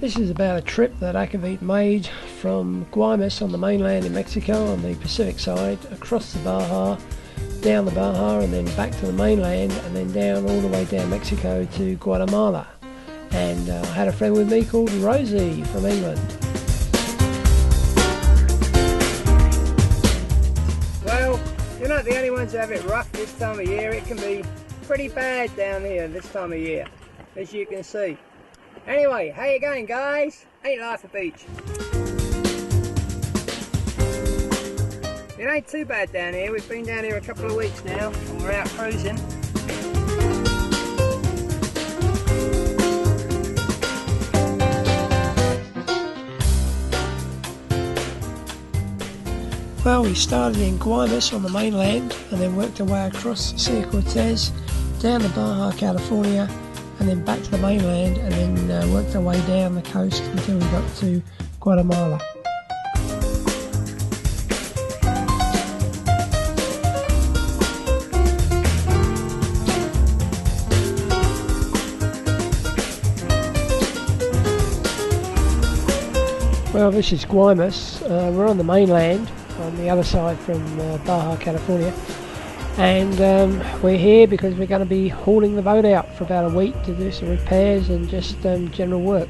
This is about a trip that Akvavit made from Guaymas on the mainland in Mexico on the Pacific side, across the Baja, down the Baja and then back to the mainland, and then down all the way down Mexico to Guatemala. And I had a friend with me called Rosie from England. Well, you're not the only ones who have it rough this time of year. It can be pretty bad down here this time of year, as you can see. Anyway, how you going, guys? Ain't life a beach? It ain't too bad down here. We've been down here a couple of weeks now and we're out cruising. Well, we started in Guaymas on the mainland and then worked our way across the Sea of Cortez, down to Baja, California, and then back to the mainland, and then worked our way down the coast until we got to Guatemala. Well, this is Guaymas. We're on the mainland, on the other side from Baja, California, and we're here because we're going to be hauling the boat out for about a week to do some repairs and just general work.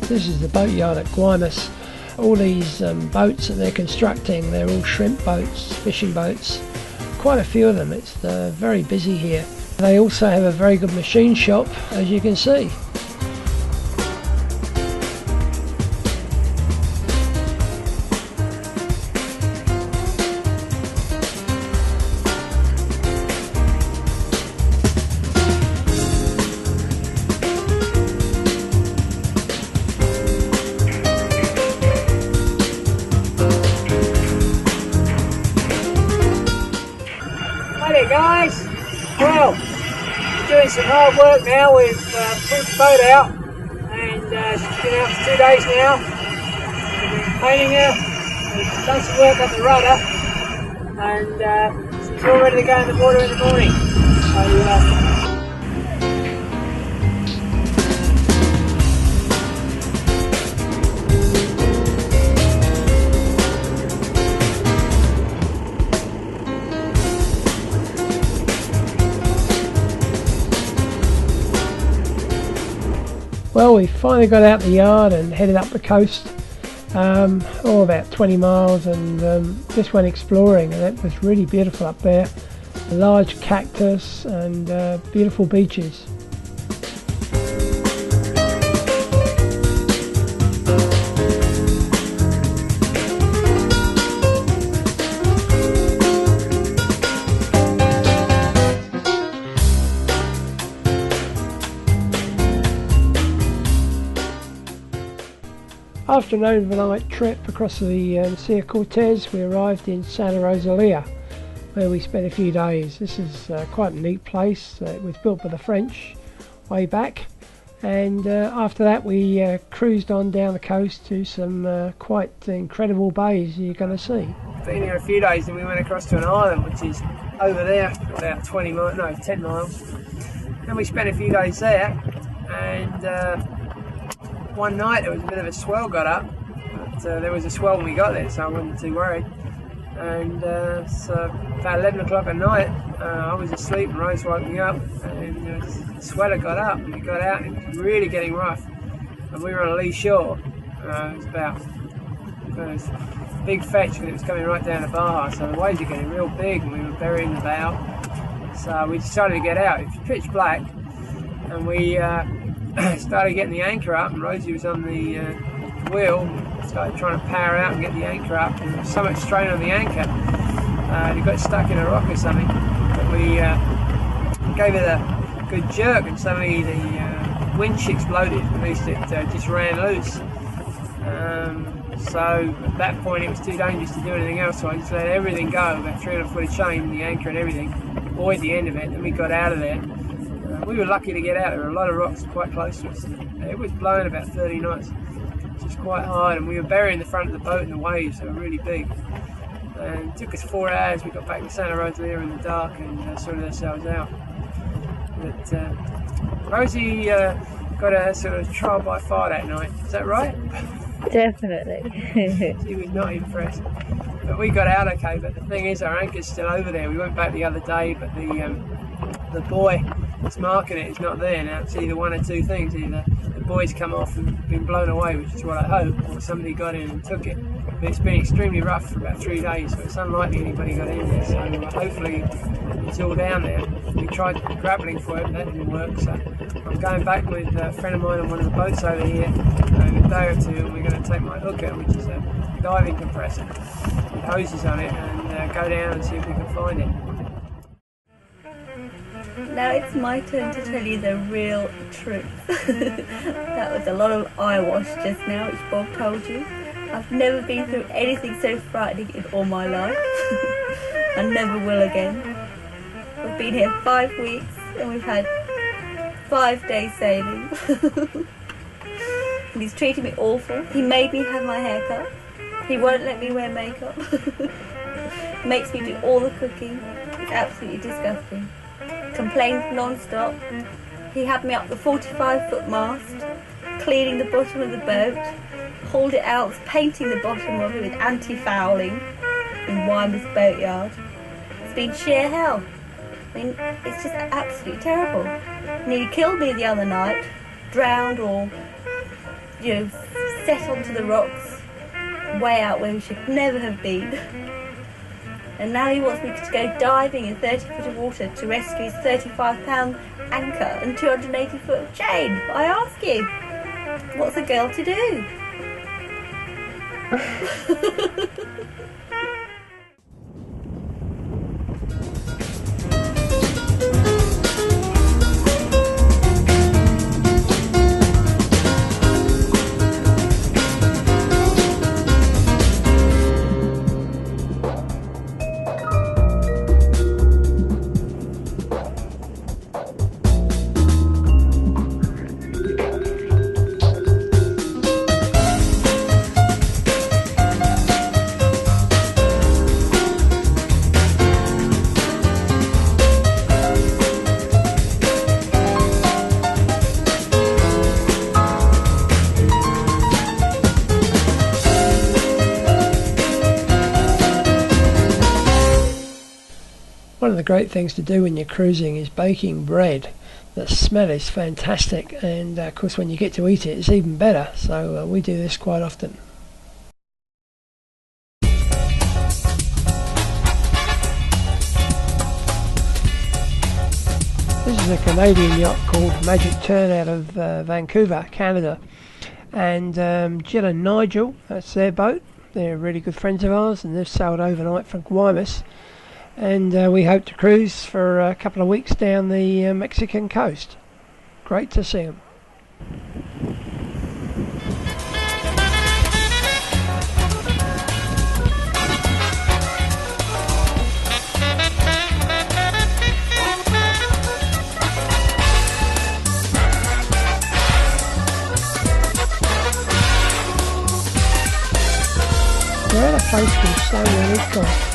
This is the boatyard at Guaymas. All these boats that they're constructing, they're all shrimp boats, fishing boats. Quite a few of them. It's very busy here. They also have a very good machine shop, as you can see. Hey guys, well, we're doing some hard work now. We've pulled the boat out and she's been out for 2 days now. We've been painting her, we've done some work on the rudder, and she's all ready to go in the water in the morning. So, well, we finally got out the yard and headed up the coast, about 20 miles, and just went exploring, and it was really beautiful up there. A large cactus and beautiful beaches. After an overnight trip across the Sea of Cortez, we arrived in Santa Rosalia, where we spent a few days. This is quite a neat place. It was built by the French way back, and after that we cruised on down the coast to some quite incredible bays you're going to see. been here a few days and we went across to an island which is over there, about 10 miles. And we spent a few days there, and one night there was a bit of a swell got up, but there was a swell when we got there, so I wasn't too worried. And so about 11 o'clock at night, I was asleep and Rose woke me up, and the swell had got up, and we got out and it was really getting rough. And we were on a lee shore. It was about a big fetch, and it was coming right down the Baja, so the waves were getting real big and we were burying the bow. So we decided to get out. It was pitch black, and we started getting the anchor up, and Rosie was on the wheel, started trying to power out and get the anchor up, and there was so much strain on the anchor, and it got stuck in a rock or something. But we gave it a good jerk, and suddenly the winch exploded. At least it just ran loose. So at that point it was too dangerous to do anything else, so I just let everything go, about 300 foot of chain, the anchor and everything, buoyed the end of it, and we got out of there. We were lucky to get out. There were a lot of rocks quite close to us. It was blowing about 30 knots, which is quite hard, and we were burying the front of the boat in the waves. They were really big. And it took us 4 hours. We got back to Santa Rosalia in the dark and sorted ourselves out. But Rosie got a sort of trial by fire that night. Is that right? Definitely. She was not impressed. But we got out okay. But the thing is, our anchor's still over there. We went back the other day, but the buoy that's marking it is not there now. It's either one or two things. Either the buoy's come off and been blown away, which is what I hope, or somebody got in and took it. But it's been extremely rough for about 3 days, so it's unlikely anybody got in there. So hopefully it's all down there. We tried grappling for it, but that didn't work. So I'm going back with a friend of mine on one of the boats over here in a day or two, and we're going to take my hooker, which is a diving compressor, with hoses on it, and go down and see if we can find it. Now it's my turn to tell you the real truth. That was a lot of eyewash just now, which Bob told you. I've never been through anything so frightening in all my life. I never will again. We've been here 5 weeks and we've had 5 days sailing. And he's treated me awful. He made me have my hair cut. He won't let me wear makeup. Makes me do all the cooking. It's absolutely disgusting. Complains non-stop. He had me up the 45-foot mast, cleaning the bottom of the boat, hauled it out, painting the bottom of it with anti-fouling in Guaymas boatyard. It's been sheer hell. I mean, it's just absolutely terrible. Nearly killed me the other night, drowned or, set onto the rocks, way out where we should never have been. And now he wants me to go diving in 30 foot of water to rescue his 35-pound anchor and 280 foot of chain. I ask you, what's a girl to do? One of the great things to do when you're cruising is baking bread. The smell is fantastic, and of course when you get to eat it it's even better, so we do this quite often. This is a Canadian yacht called Magic Turn out of Vancouver, Canada, and Jill and Nigel, that's their boat. They're really good friends of ours, and they've sailed overnight from Guaymas. And we hope to cruise for a couple of weeks down the Mexican coast. Great to see them. We're at a place called San Blas.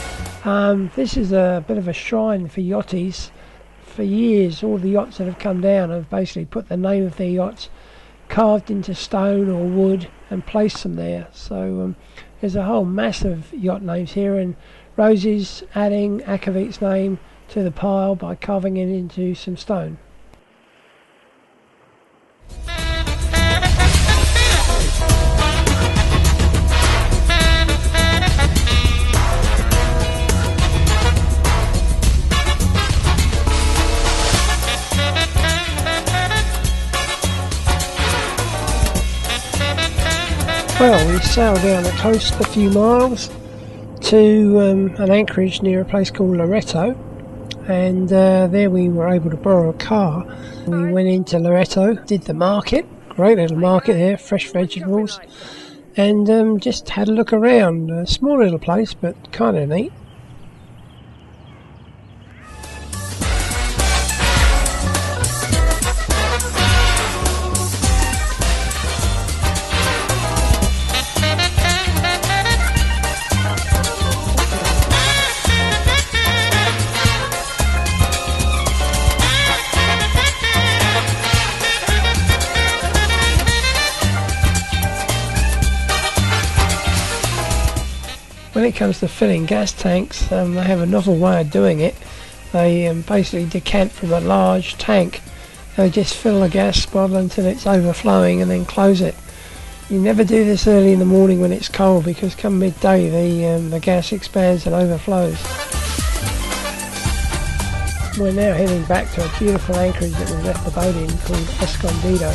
This is a bit of a shrine for yachties. For years all the yachts that have come down have basically put the name of their yachts carved into stone or wood and placed them there. So there's a whole mass of yacht names here, and Rosie's adding Akvavit's name to the pile by carving it into some stone. Well, we sailed down the coast a few miles to an anchorage near a place called Loreto, and there we were able to borrow a car. We went into Loreto, did the market, great little market there, fresh vegetables, and just had a look around. A small little place, but kind of neat. When it comes to filling gas tanks, they have a novel way of doing it. They basically decant from a large tank. They just fill the gas bottle until it's overflowing and then close it. You never do this early in the morning when it's cold, because come midday the gas expands and overflows. We're now heading back to a beautiful anchorage that we left the boat in called Escondido.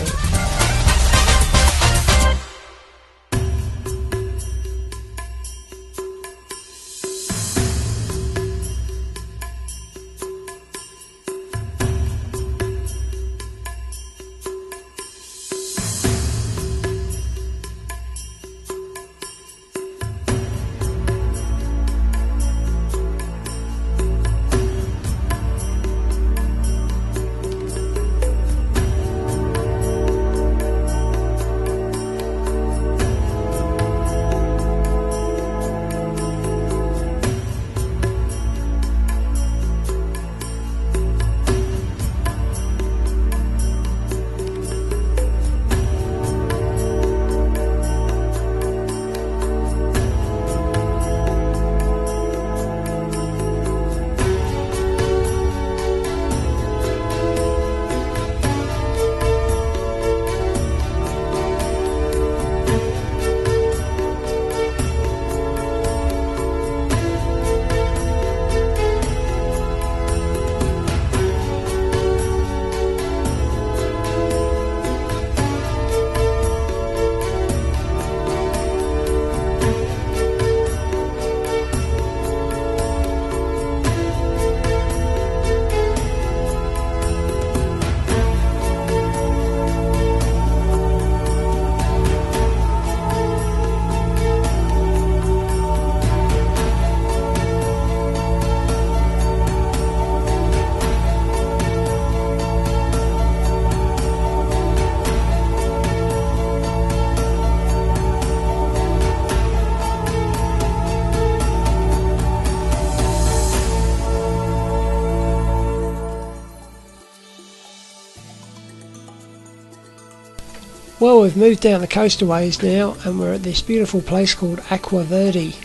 Well, we've moved down the coast a ways now, and we're at this beautiful place called Akvavit.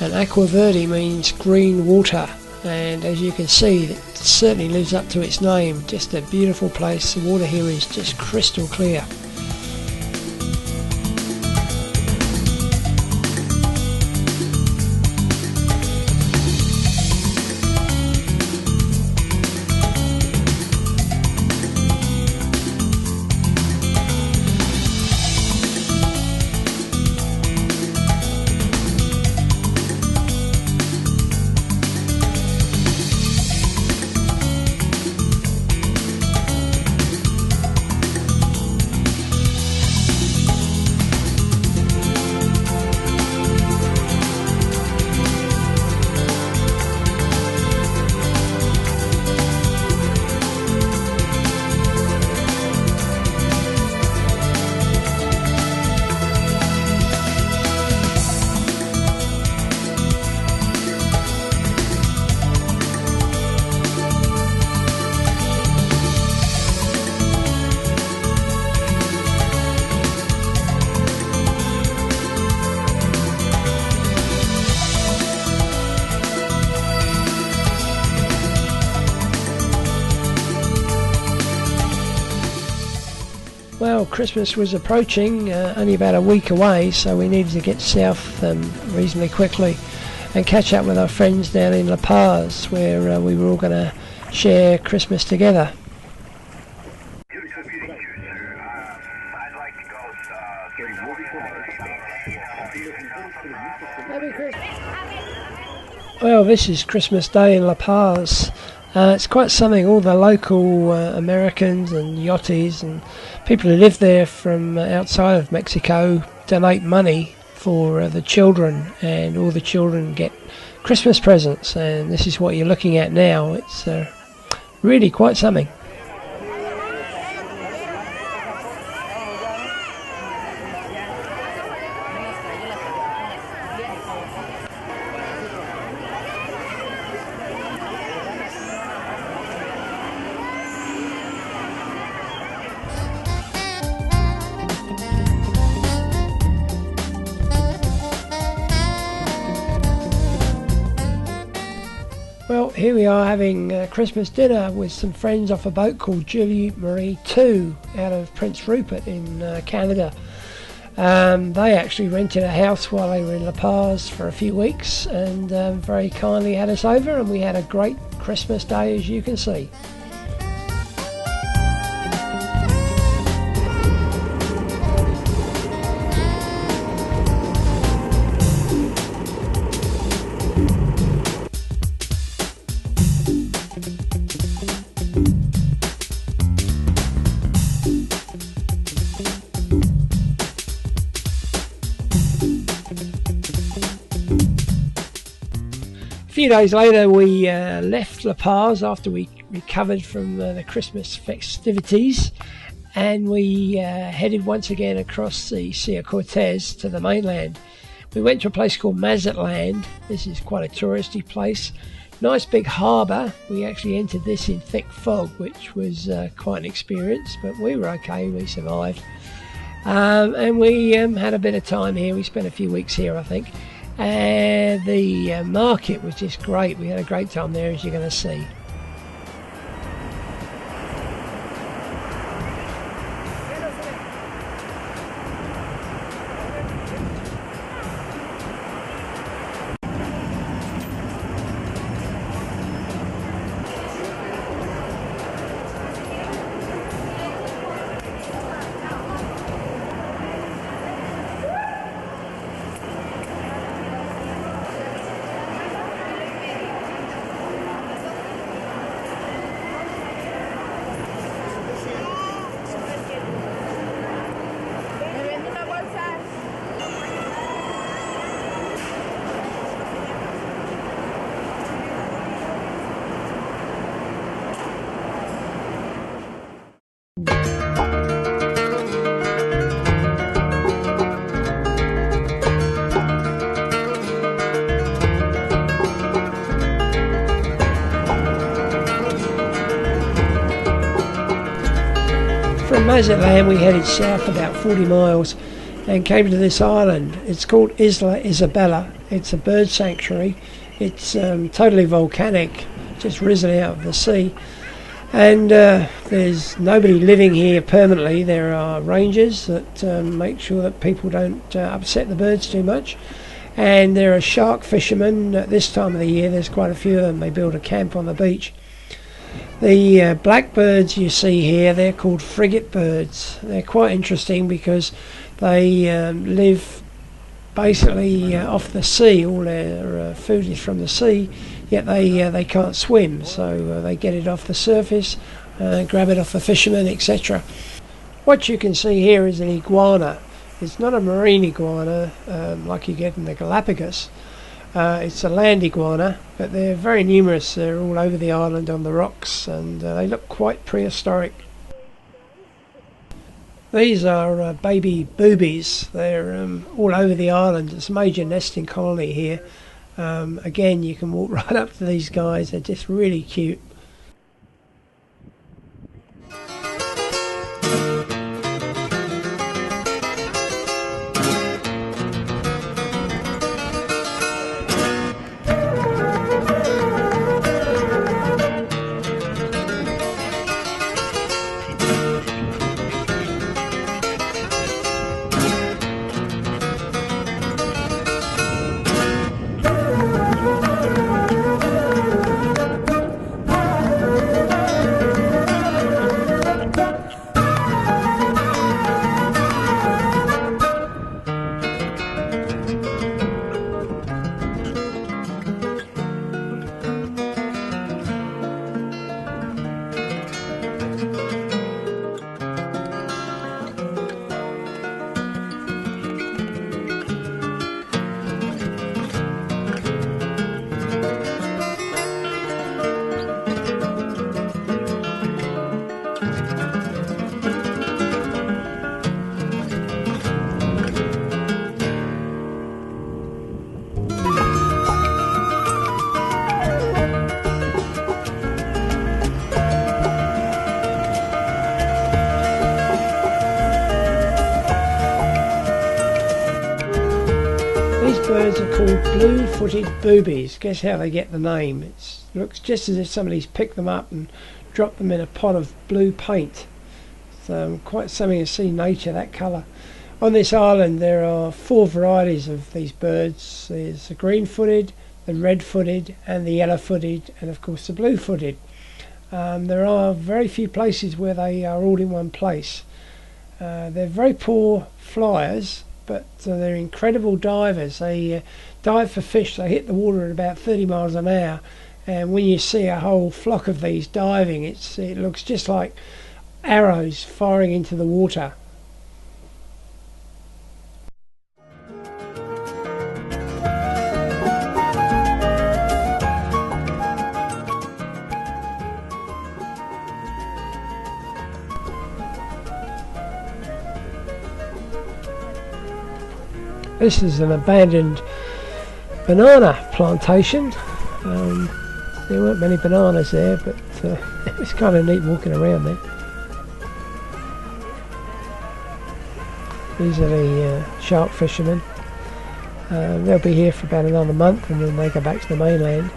And Akvavit means green water, and as you can see, it certainly lives up to its name. Just a beautiful place. The water here is just crystal clear. Well, Christmas was approaching, only about a week away, so we needed to get south reasonably quickly and catch up with our friends down in La Paz, where we were all going to share Christmas together. Well, this is Christmas Day in La Paz. It's quite something. All the local Americans and yachties and people who live there from outside of Mexico donate money for the children, and all the children get Christmas presents, and this is what you're looking at now. It's really quite something. Well, here we are having Christmas dinner with some friends off a boat called Julie Marie 2 out of Prince Rupert in Canada. They actually rented a house while they were in La Paz for a few weeks, and very kindly had us over, and we had a great Christmas day, as you can see. A few days later we left La Paz after we recovered from the Christmas festivities, and we headed once again across the Sea of Cortez to the mainland. We went to a place called Mazatlán. This is quite a touristy place. Nice big harbour. We actually entered this in thick fog, which was quite an experience, but we were okay, we survived. And we had a bit of time here. We spent a few weeks here, I think. And the market was just great. We had a great time there, as you're going to see. From Mazatlán we headed south about 40 miles and came to this island. It's called Isla Isabella. It's a bird sanctuary. It's totally volcanic, just risen out of the sea, and there's nobody living here permanently. There are rangers that make sure that people don't upset the birds too much, and there are shark fishermen. At this time of the year there's quite a few of them. They build a camp on the beach. The blackbirds you see here, they're called frigate birds. They're quite interesting because they live basically off the sea. All their food is from the sea, yet they can't swim, so they get it off the surface, grab it off the fishermen, etc. What you can see here is an iguana. It's not a marine iguana like you get in the Galapagos. It's a land iguana, but they're very numerous. They're all over the island on the rocks, and they look quite prehistoric. These are baby boobies. They're all over the island. It's a major nesting colony here. Again, you can walk right up to these guys. They're just really cute. birds are called blue-footed boobies. Guess how they get the name? It looks just as if somebody's picked them up and dropped them in a pot of blue paint. So quite something to see nature, that colour. On this island there are 4 varieties of these birds. There's the green-footed, the red-footed and the yellow-footed, and of course the blue-footed. There are very few places where they are all in one place. They're very poor flyers, but they're incredible divers. They dive for fish. They hit the water at about 30 miles an hour, and when you see a whole flock of these diving, it looks just like arrows firing into the water. This is an abandoned banana plantation. There weren't many bananas there, but it was kind of neat walking around there. These are the shark fishermen. They'll be here for about another month and then they go back to the mainland.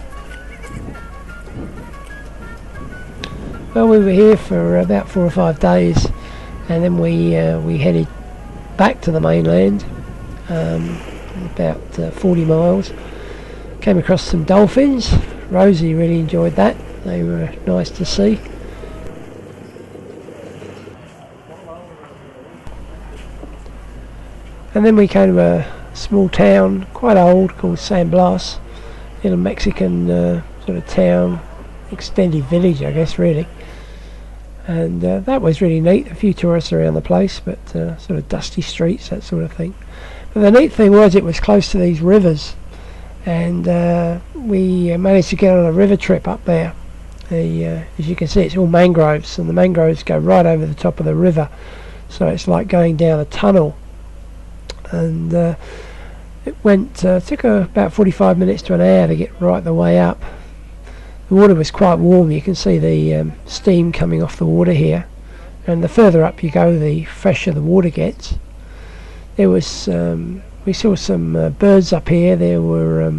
Well, we were here for about 4 or 5 days, and then we headed back to the mainland. About 40 miles. Came across some dolphins. Rosie really enjoyed that. They were nice to see. And then we came to a small town, quite old, called San Blas, in a Mexican sort of town, extended village I guess really. And that was really neat. A few tourists around the place, but sort of dusty streets, that sort of thing. But the neat thing was it was close to these rivers, and we managed to get on a river trip up there. As you can see, it's all mangroves, and the mangroves go right over the top of the river, so it's like going down a tunnel. And it took about 45 minutes to an hour to get right the way up. The water was quite warm. You can see the steam coming off the water here, and the further up you go, the fresher the water gets. There was we saw some birds up here. There were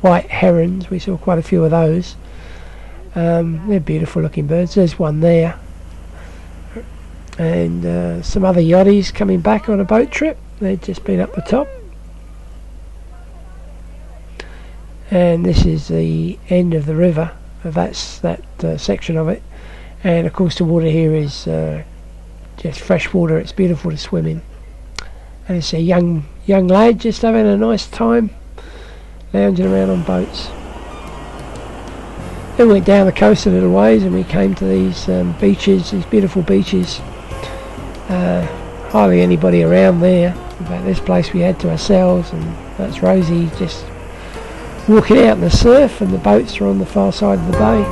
white herons. We saw quite a few of those. They're beautiful looking birds. There's one there, and some other yachties coming back on a boat trip. They'd just been up the top. And this is the end of the river. That's that section of it. And of course the water here is just fresh water. It's beautiful to swim in. And it's a young lad just having a nice time lounging around on boats. Then we went down the coast a little ways and we came to these beaches, these beautiful beaches. Hardly anybody around there. In fact, this place we had to ourselves, and that's Rosie just walking out in the surf, and the boats are on the far side of the bay.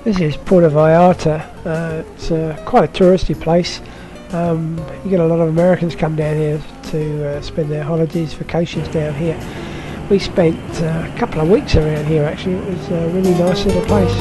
This is Puerto. It's quite a touristy place. You get a lot of Americans come down here to spend their holidays, vacations down here. We spent a couple of weeks around here actually. It was a really nice little place.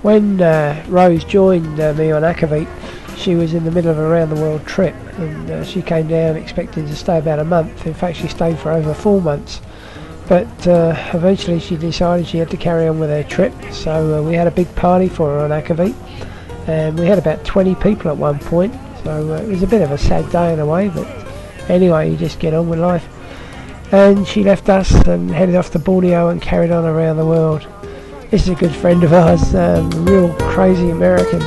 When Rose joined me on Akvavit, she was in the middle of a round the world trip, and she came down expecting to stay about a month. In fact, she stayed for over 4 months, but eventually she decided she had to carry on with her trip, so we had a big party for her on Akvavit, and we had about 20 people at one point, so it was a bit of a sad day in a way, but anyway, you just get on with life. And she left us and headed off to Borneo and carried on around the world. This is a good friend of ours, a real crazy American.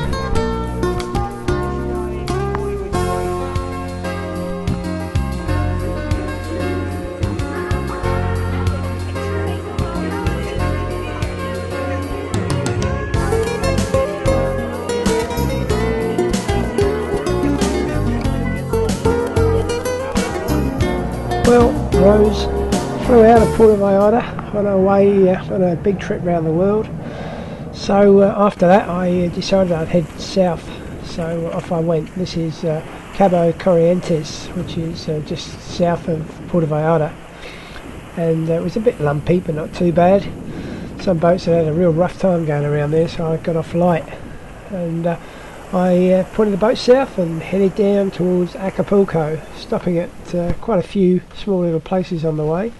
Well, Rose flew out of Puerto on our way on a big trip around the world. So after that I decided I'd head south, so off I went. This is Cabo Corrientes, which is just south of Puerto Vallarta, and it was a bit lumpy but not too bad. Some boats had a real rough time going around there, so I got off light, and I pointed the boat south and headed down towards Acapulco, stopping at quite a few small little places on the way.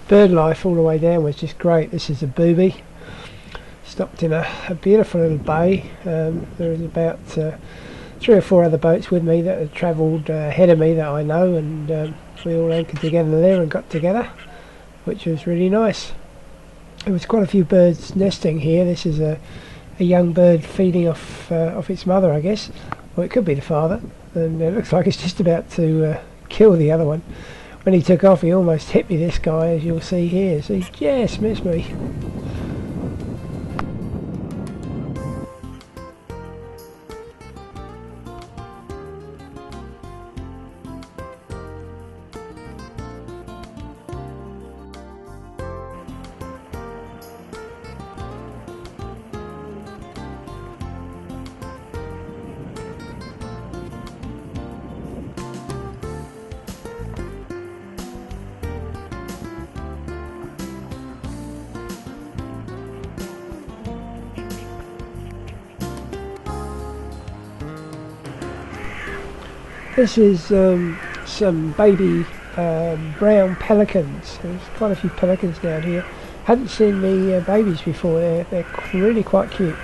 Bird life all the way down was just great. This is a booby. Stopped in a beautiful little bay. There was about 3 or 4 other boats with me that had travelled ahead of me that I know, and we all anchored together there and got together, which was really nice. There was quite a few birds nesting here. This is a young bird feeding off its mother, I guess, or it could be the father, and it looks like it's just about to kill the other one. When he took off, he almost hit me, this guy, as you'll see here, so he just missed me. This is some baby brown pelicans. There's quite a few pelicans down here. Hadn't seen the babies before. They're really quite cute.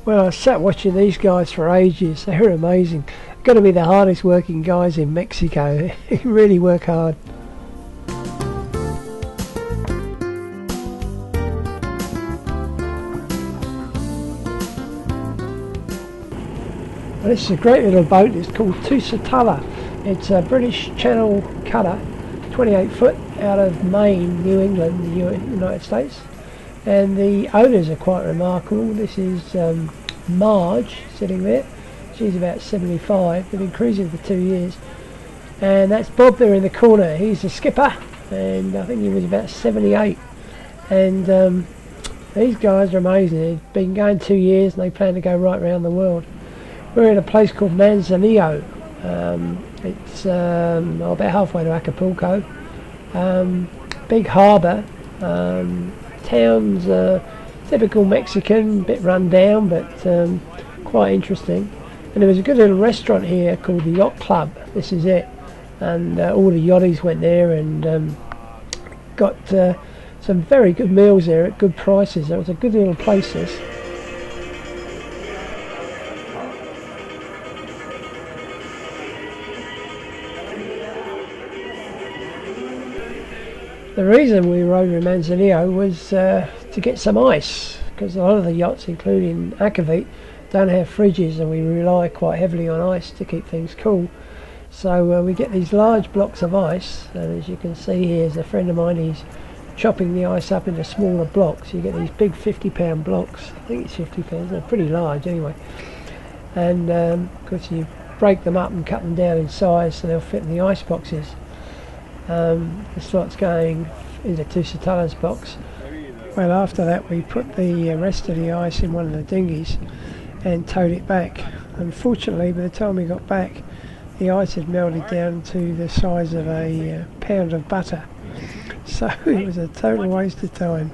Well, I sat watching these guys for ages. They were amazing. Got to be the hardest working guys in Mexico. They really work hard. Well, this is a great little boat. It's called Tusitala. It's a British Channel cutter, 28 foot, out of Maine, New England, the United States. And the owners are quite remarkable. This is Marge sitting there. She's about 75. They've been cruising for 2 years. And that's Bob there in the corner. He's the skipper, and I think he was about 78. And these guys are amazing. They've been going 2 years and they plan to go right around the world. We're in a place called Manzanillo. It's about halfway to Acapulco. Big harbour. Town's typical Mexican, a bit run down, but quite interesting. And there was a good little restaurant here called the Yacht Club. This is it. And all the yachties went there and got some very good meals there at good prices. It was a good little place, this. The reason we were over in Manzanillo was to get some ice, because a lot of the yachts, including Akvavit, don't have fridges, and we rely quite heavily on ice to keep things cool. So we get these large blocks of ice, and as you can see here, there's a friend of mine, he's chopping the ice up into smaller blocks. You get these big 50-pound blocks. I think it's 50 pounds, they're pretty large anyway. And of course you break them up and cut them down in size so they'll fit in the ice boxes. The slot's going into 2 Satalas box. Well, after that we put the rest of the ice in one of the dinghies and towed it back. Unfortunately, by the time we got back, the ice had melted down to the size of a pound of butter. So it was a total waste of time.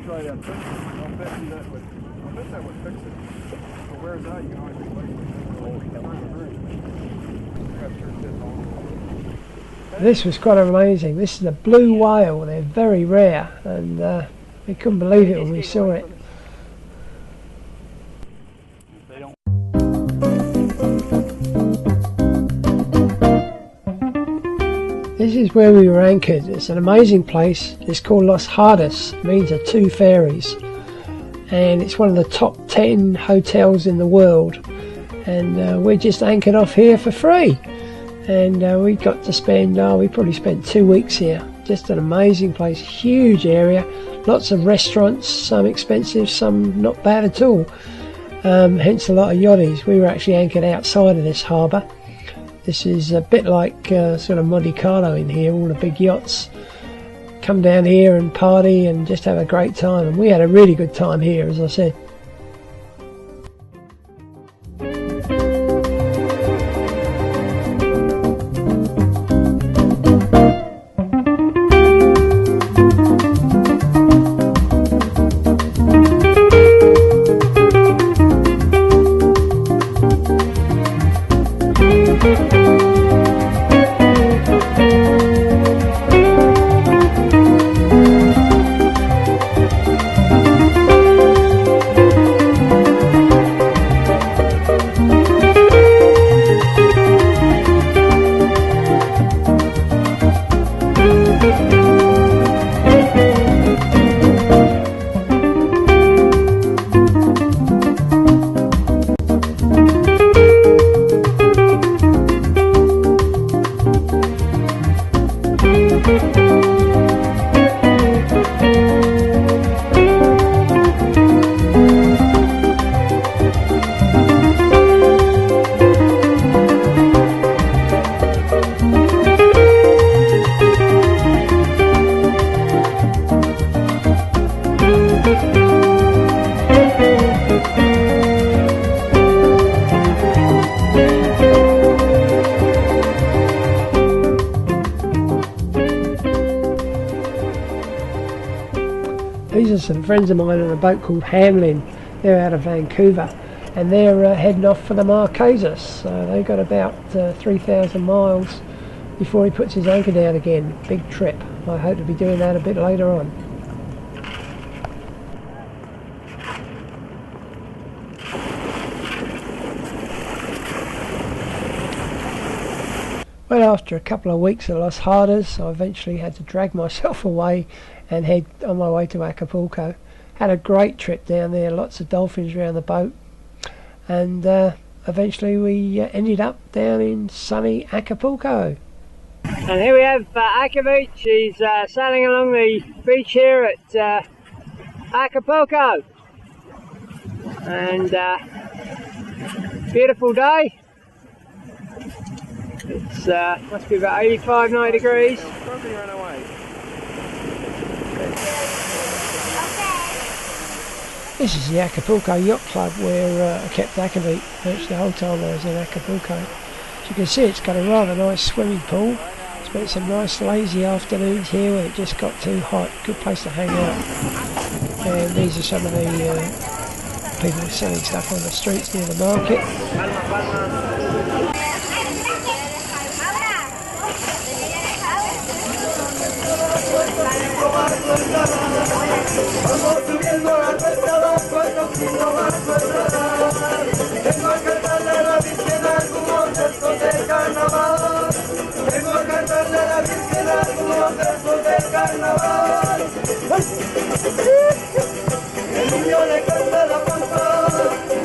Try that fix it. I'll bet you that would. I'll bet that would fix it. But where's that? You can always replace it. This was quite amazing. This is a blue whale. They're very rare, and we couldn't believe it when we saw it. This is where we were anchored. It's an amazing place. It's called Los Arcos, means the 2 fairies, and it's one of the top 10 hotels in the world, and we're just anchored off here for free, and we got to spend, we probably spent 2 weeks here. Just an amazing place, huge area, lots of restaurants, some expensive, some not bad at all, hence a lot of yachties. We were actually anchored outside of this harbour. This is a bit like sort of Monte Carlo in here. All the big yachts come down here and party and just have a great time, and we had a really good time here, as I said. These are some friends of mine on a boat called Hamlin. They're out of Vancouver, and they're heading off for the Marquesas. So they got about 3,000 miles before he puts his anchor down again. Big trip. I hope to be doing that a bit later on. Well, after a couple of weeks at Los Arcos, I eventually had to drag myself away and head on my way to Acapulco. Had a great trip down there, lots of dolphins around the boat, and eventually we ended up down in sunny Acapulco. And here we have Akvavit. She's sailing along the beach here at Acapulco, and beautiful day. It's must be about 85, 90 degrees. This is the Acapulco Yacht Club where I kept Akvavit virtually the whole time I was in Acapulco. As you can see, it's got a rather nice swimming pool. Spent some nice lazy afternoons here when it just got too hot. Good place to hang out. And these are some of the people selling stuff on the streets near the market. Vamos subiendo a nuestra barco, el camino va a nuestra. Vengo a cantarle a la Virgen algunos versos del carnaval. Vengo a cantarle a la Virgen algunos versos del carnaval. El niño le canta la pampa,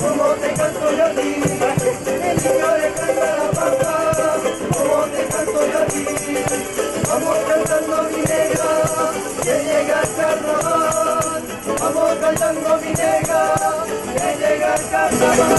como te canto yo a ti. El niño le canta la pampa, como te canto yo a ti. Vamos cantando mi negra, que llega el carnaval. Vamos cantando mi negra, que llega el carnaval.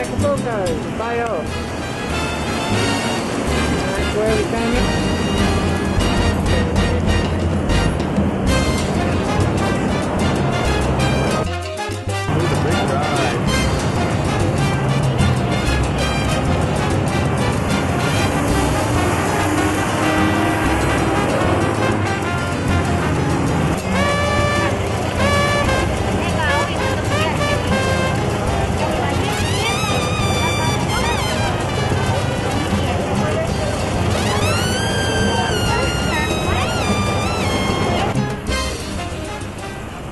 Acapulco, Baja. That's where we came in.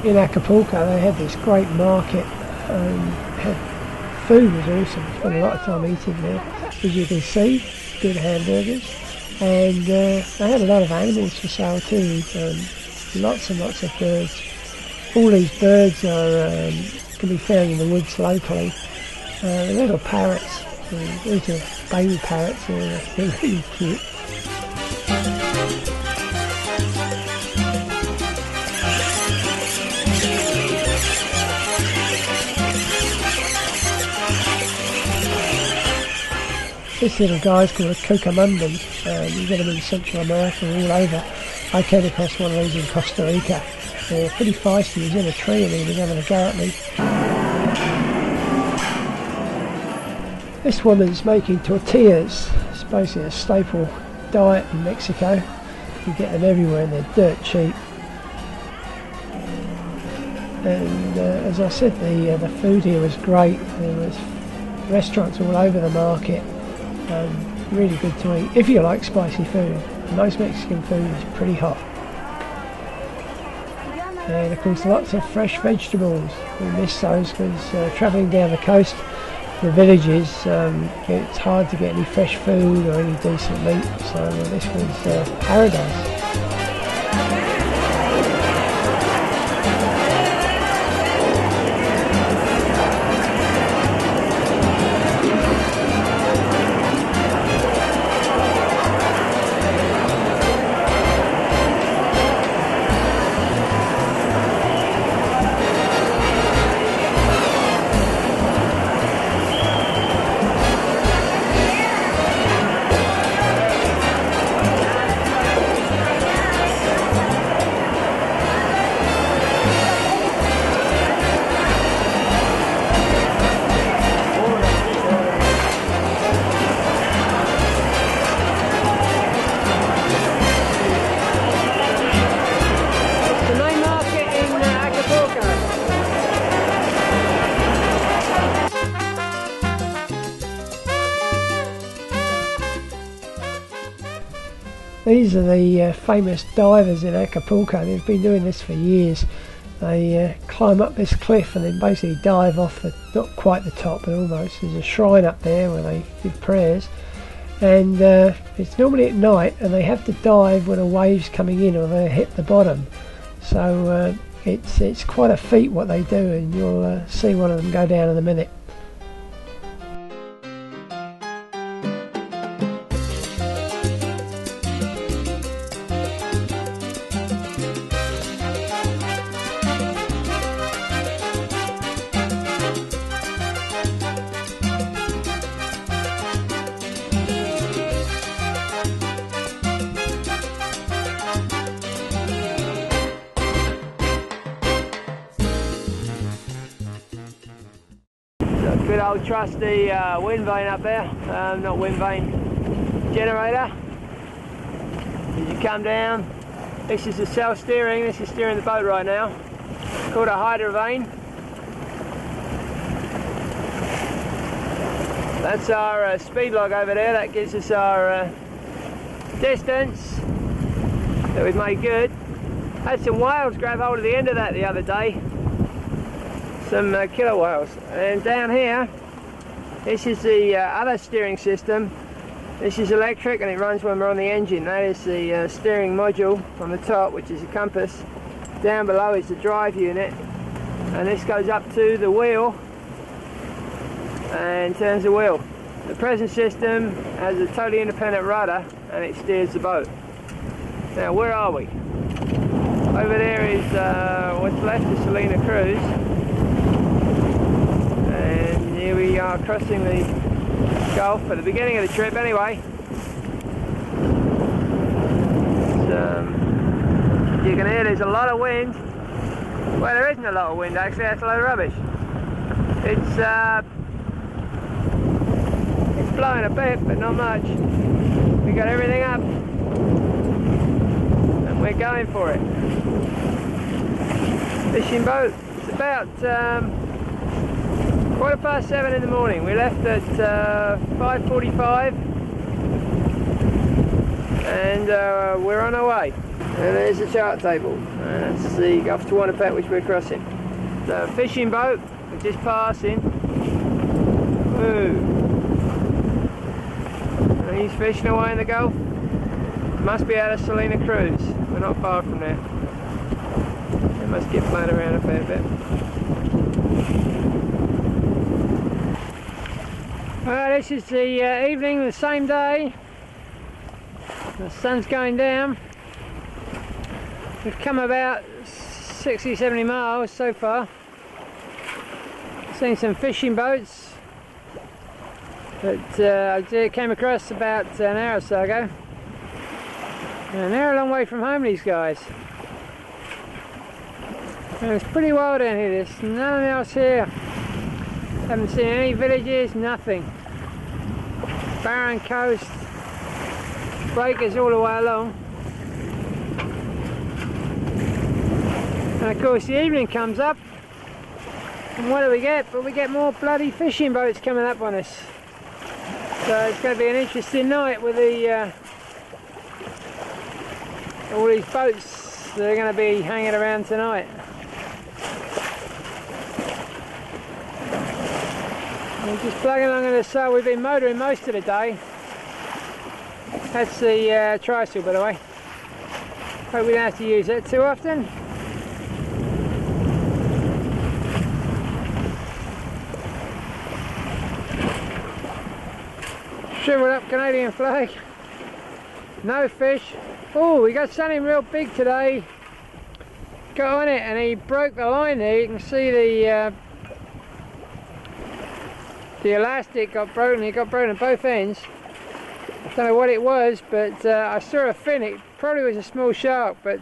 In Acapulco they had this great market, food was awesome. Spent a lot of time eating there, as you can see, good hamburgers, and they had a lot of animals for sale too, lots and lots of birds. All these birds are can be found in the woods locally. They're little parrots, these are baby parrots, they're really cute. This little guy's called a cucamondan. You get them in Central America all over. I came across one of these in Costa Rica. They're pretty feisty. He was in a tree and he was having a go at me. This woman's making tortillas. It's basically a staple diet in Mexico. You get them everywhere and they're dirt cheap. And as I said, the food here was great. There was restaurants all over the market. Really good to eat if you like spicy food. Most Mexican food is pretty hot, and of course lots of fresh vegetables. We miss those because travelling down the coast, the villages, it's hard to get any fresh food or any decent meat, so this was paradise. These are the famous divers in Acapulco. They've been doing this for years. They climb up this cliff and then basically dive off the, not quite the top, but almost. There's a shrine up there where they give prayers. And it's normally at night, and they have to dive when a wave's coming in or they hit the bottom. So it's quite a feat what they do, and you'll see one of them go down in a minute. Good old trusty wind vane up there, not wind vane, generator. As you come down, this is the self-steering, this is steering the boat right now. It's called a hydrovane. That's our speed log over there, that gives us our distance that we've made good. Had some whales grab hold of the end of that the other day. Some killer whales. And down here, this is the other steering system. This is electric and it runs when we're on the engine. That is the steering module on the top, which is a compass. Down below is the drive unit, and this goes up to the wheel and turns the wheel. The present system has a totally independent rudder and it steers the boat. Now, where are we? Over there is what's left of Salina Cruise. Here we are crossing the Gulf at the beginning of the trip anyway. You can hear there's a lot of wind. Well, there isn't a lot of wind actually, that's a load of rubbish. It's blowing a bit, but not much. We got everything up and we're going for it. Fishing boat. It's about 7:15 in the morning. We left at 5:45 and we're on our way. And there's the chart table. That's the Gulf to Wanapet which we're crossing. The fishing boat, we're just passing. Ooh. And he's fishing away in the Gulf. Must be out of Salina Cruise. We're not far from there. It must get blown around a fair bit. This is the evening, the same day. The sun's going down. We've come about 60-70 miles so far. Seen some fishing boats that I came across about an hour or so ago. And they're a long way from home, these guys. And it's pretty wild down here. There's nothing else here. Haven't seen any villages, nothing. Barren coast, breakers all the way along. And of course the evening comes up, and what do we get? But we get more bloody fishing boats coming up on us. So it's going to be an interesting night with the all these boats that are going to be hanging around tonight. We're just plugging along in the sun. We've been motoring most of the day. That's the tristle, by the way. Hope we don't have to use it too often. Shriveled up Canadian flag. No fish. Oh, we got something real big today. Got on it and he broke the line there. You can see the elastic got broken. It got broken at both ends. Don't know what it was, but I saw a fin. It probably was a small shark, but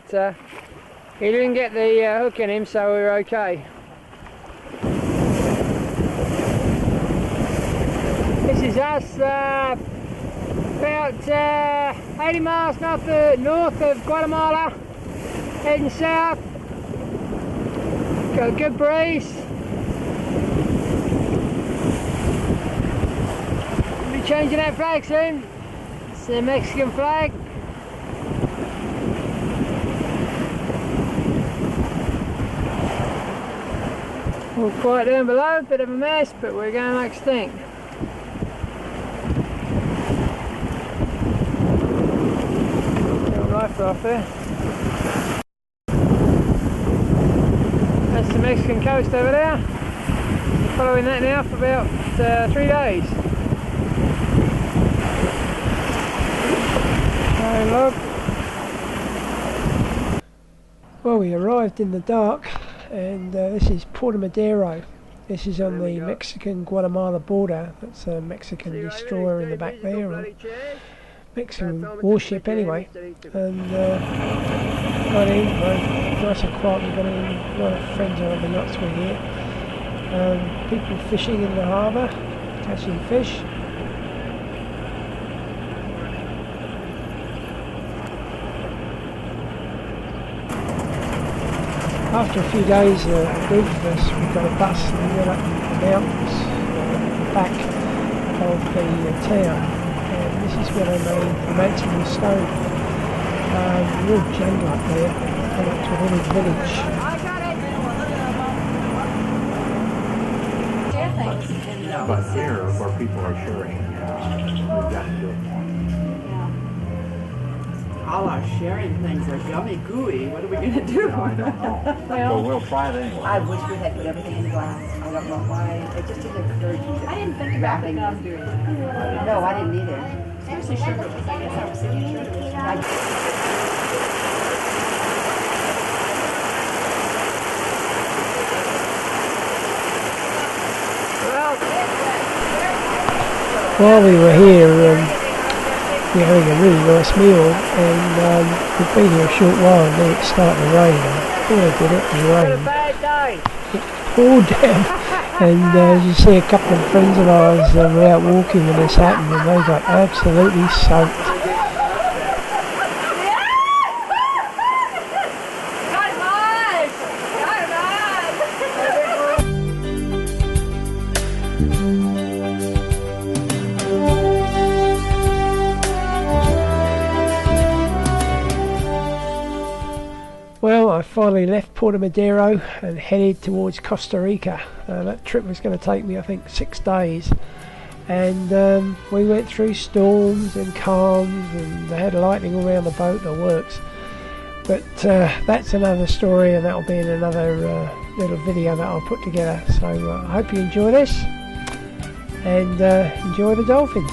he didn't get the hook in him, so we were okay. This is us about 80 miles north of Guatemala, heading south. Got a good breeze. We'll be changing that flag soon. It's the Mexican flag. All quiet down below, bit of a mess, but we're going like stink. Little life raft there. That's the Mexican coast over there. We're following that now for about 3 days. Look. Well, we arrived in the dark, and this is Puerto Madero. This is on the Mexican-Guatemala border. That's a Mexican destroyer in the back there, or Mexican warship anyway. And got in, nice and quiet. We've got in, a lot of friends on the yachts we're here. People fishing in the harbour, catching fish. After a few days, a group of us, we got a bus and we went up the mountains back of the town, and this is where they made the mansion of stone. Real jungle up there, come up to a little village. But here, where people are sharing, we've got to do it. All our sharing things are yummy gooey. What are we going to do? I don't know. Well, we'll try it anyway. I wish we had put everything in glass. I don't know why. It just didn't occur to me. I didn't think about the glass doing that. No, I didn't either. Seriously, sugar was. I guess I was thinking sugar was. While we were here, we're having a really nice meal, and we've been here a short while, and then it started to rain. Before I did it, it rained. It poured down, and as you see, a couple of friends of ours were out walking when this happened, and they got absolutely soaked. Well, I finally left Puerto Madero and headed towards Costa Rica. That trip was going to take me, I think, 6 days, and we went through storms and calms, and they had lightning all around the boat, the works. But that's another story, and that'll be in another little video that I'll put together. So I hope you enjoy this, and enjoy the dolphins.